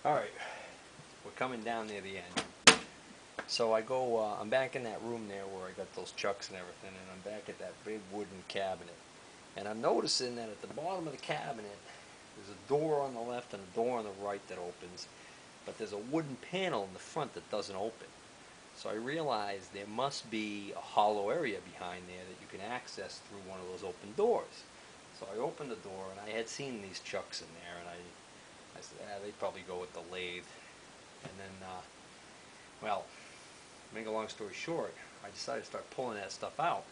Alright, we're coming down near the end. So I go, I'm back in that room there where I got those chucks and everything, and I'm back at that big wooden cabinet. And I'm noticing that at the bottom of the cabinet, there's a door on the left and a door on the right that opens, but there's a wooden panel in the front that doesn't open. So I realized there must be a hollow area behind there that you can access through one of those open doors. So I opened the door, and I had seen these chucks in there, and I said, they'd probably go with the lathe. And then, well, make a long story short, I decided to start pulling that stuff out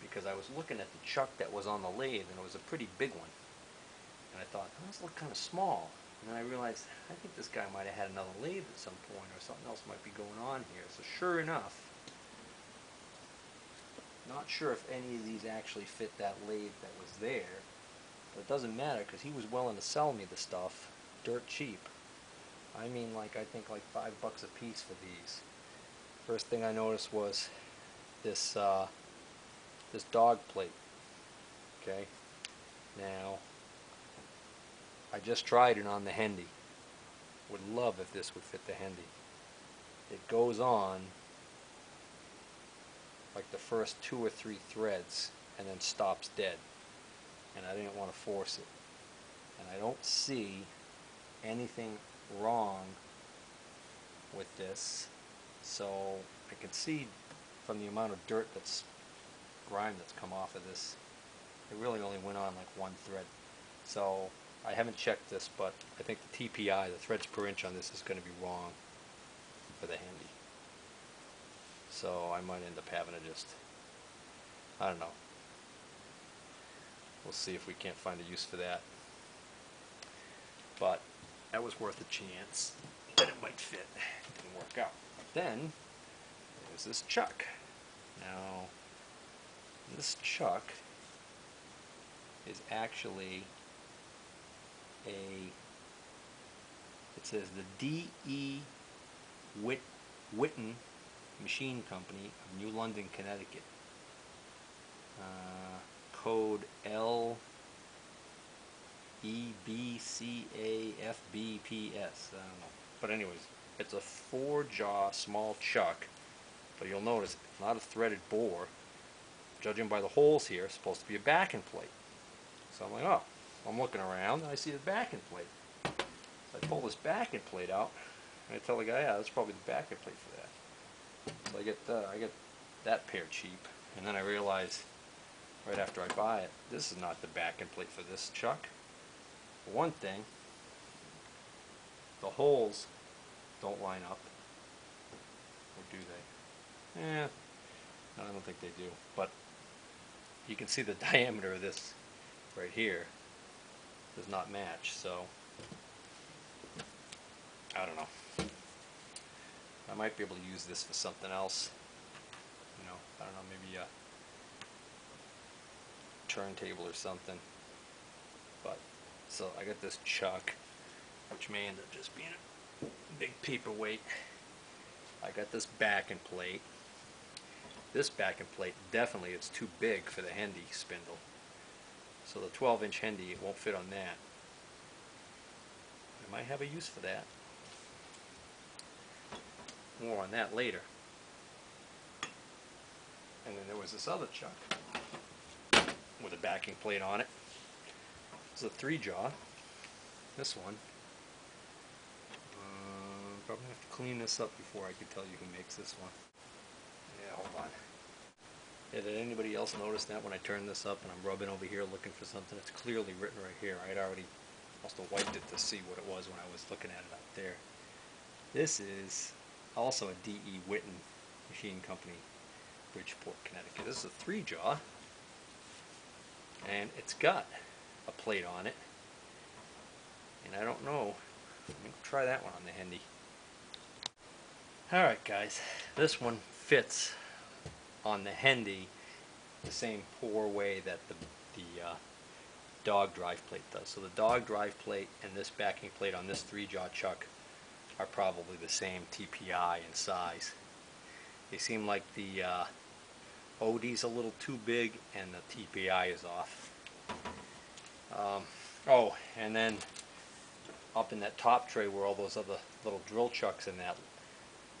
because I was looking at the chuck that was on the lathe, and it was a pretty big one. And I thought, oh, this looks kind of small. And then I realized, I think this guy might have had another lathe at some point, or something else might be going on here. So sure enough, not sure if any of these actually fit that lathe that was there, but it doesn't matter because he was willing to sell me the stuff dirt cheap. I mean, like, I think like $5 a piece for these. First thing I noticed was this this dog plate. Okay, now I just tried it on the Hendy. Would love if this would fit the Hendy. It goes on like the first 2 or 3 threads and then stops dead, and I didn't want to force it, and I don't see anything wrong with this. So I can see from the amount of dirt that's grime that's come off of this, it really only went on like 1 thread. So I haven't checked this, but I think the TPI, the threads per inch on this, is going to be wrong for the Hendy. So I might end up having to just, I don't know. We'll see if we can't find a use for that. But that was worth a chance that it might fit. It didn't work out. Then there's this chuck. Now this chuck is actually it says the D.E. Witten Machine Company of New London, Connecticut. Code LEBCAFBPS. I don't know. But anyways, it's a 4-jaw small chuck, but you'll notice it's not a threaded bore. Judging by the holes here, it's supposed to be a backing plate. So I'm like, oh, I'm looking around and I see the backing plate. So I pull this backing plate out and I tell the guy, yeah, that's probably the backing plate for that. So I get that pair cheap, and then I realize right after I buy it, this is not the backing plate for this chuck. For one thing, the holes don't line up, or do they? No, I don't think they do. But you can see the diameter of this right here does not match, so I don't know. I might be able to use this for something else. You know, I don't know, maybe a turntable or something. But so I got this chuck, which may end up just being a big paperweight. I got this backing plate. This backing plate, definitely it's too big for the Hendy spindle. So the 12-inch Hendy, it won't fit on that. I might have a use for that. More on that later. And then there was this other chuck with a backing plate on it. It's a 3-jaw. This one. Probably have to clean this up before I can tell you who makes this one. Yeah, hold on. Yeah, did anybody else notice that when I turn this up and I'm rubbing over here looking for something? It's clearly written right here. I'd already must have wiped it to see what it was when I was looking at it out there. This is also a D.E. Witten Machine Company, Bridgeport, Connecticut. This is a 3-jaw, and it's got a plate on it, and I don't know. I'm going to try that one on the Hendy. Alright guys, this one fits on the Hendy the same poor way that the dog drive plate does. So the dog drive plate and this backing plate on this 3-jaw chuck are probably the same TPI and size. They seem like the OD's a little too big and the TPI is off. Oh, and then up in that top tray were all those other little drill chucks in that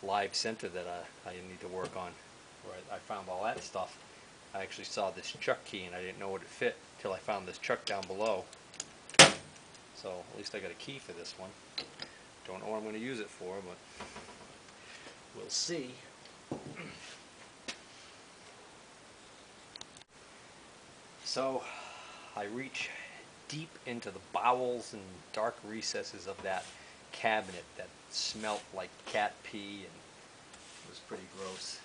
live center that I need to work on. Where I found all that stuff. I actually saw this chuck key and I didn't know what it fit until I found this chuck down below. So at least I got a key for this one. Don't know what I'm going to use it for, but we'll see. So I reach deep into the bowels and dark recesses of that cabinet that smelt like cat pee and was pretty gross.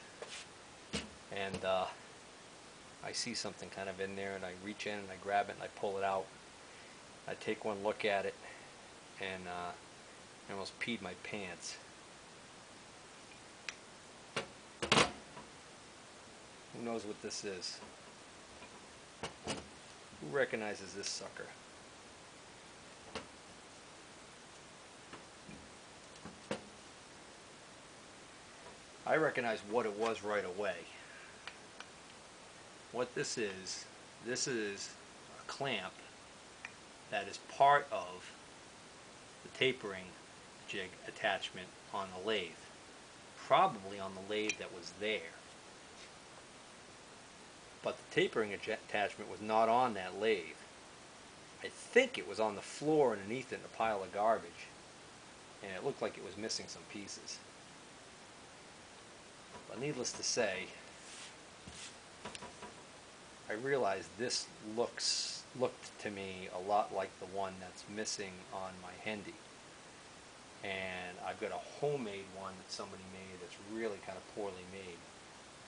And I see something kind of in there, and I reach in and I grab it and I pull it out. I take one look at it, and I almost peed my pants. Who knows what this is? Who recognizes this sucker? I recognize what it was right away. What this is a clamp that is part of the tapering jig attachment on the lathe. Probably on the lathe that was there. But the tapering attachment was not on that lathe. I think it was on the floor underneath it in a pile of garbage. And it looked like it was missing some pieces. But needless to say, I realized this looked to me a lot like the one that's missing on my Hendy. And I've got a homemade one that somebody made that's really kind of poorly made.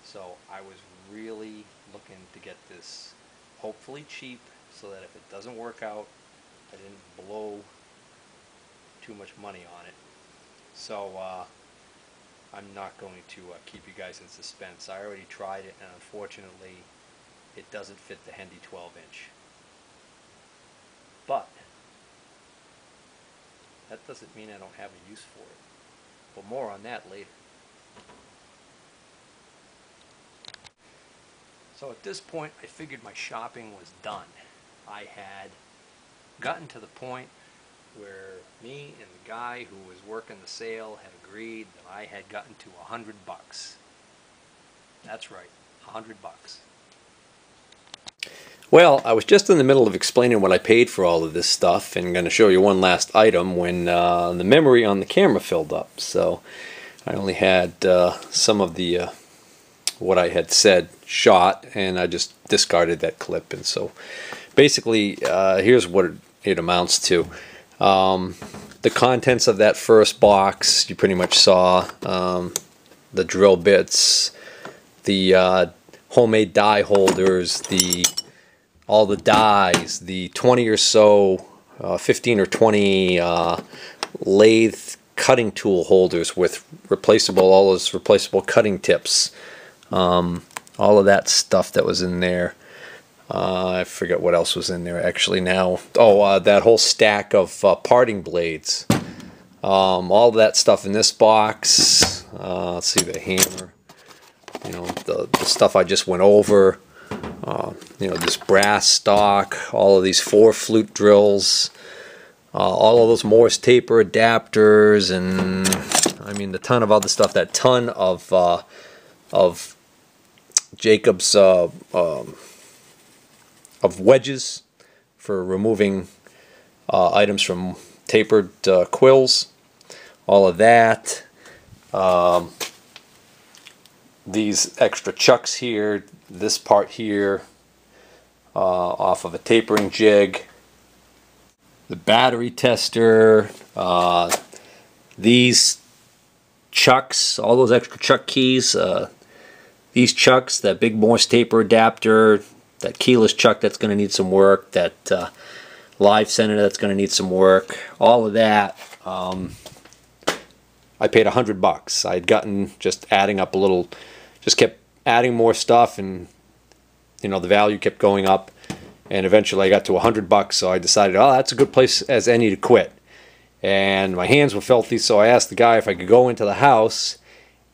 So I was really looking to get this hopefully cheap so that if it doesn't work out, I didn't blow too much money on it. So I'm not going to keep you guys in suspense. I already tried it, and unfortunately it doesn't fit the Hendy 12-inch. But that doesn't mean I don't have a use for it. But more on that later. So at this point, I figured my shopping was done. I had gotten to the point where me and the guy who was working the sale had agreed that I had gotten to $100. That's right, $100. Well, I was just in the middle of explaining what I paid for all of this stuff and going to show you one last item when the memory on the camera filled up. So I only had some of the what I had said shot, and I just discarded that clip. And so basically here's what it amounts to. The contents of that first box you pretty much saw. The drill bits, the homemade die holders, all the dies, the 20 or so, 15 or 20 lathe cutting tool holders with all those replaceable cutting tips. All of that stuff that was in there. I forget what else was in there actually now. Oh, that whole stack of parting blades. All of that stuff in this box. Let's see, the hammer. You know, the stuff I just went over. You know, this brass stock, all of these 4 flute drills, all of those Morse taper adapters, and I mean the ton of other stuff. That ton of Jacob's of wedges for removing items from tapered quills. All of that. These extra chucks here. This part here. Off of a tapering jig, the battery tester, these chucks, all those extra chuck keys, these chucks, that big Morse taper adapter, that keyless chuck that's going to need some work, that live center that's going to need some work, all of that. I paid $100. I had gotten, just adding up a little, just kept adding more stuff, and you know, the value kept going up, and eventually I got to $100, so I decided, oh, that's a good place as any to quit. And my hands were filthy, so I asked the guy if I could go into the house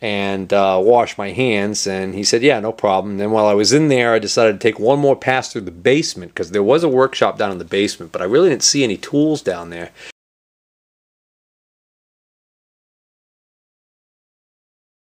and wash my hands, and he said, yeah, no problem. And then while I was in there, I decided to take one more pass through the basement, because there was a workshop down in the basement, but I really didn't see any tools down there.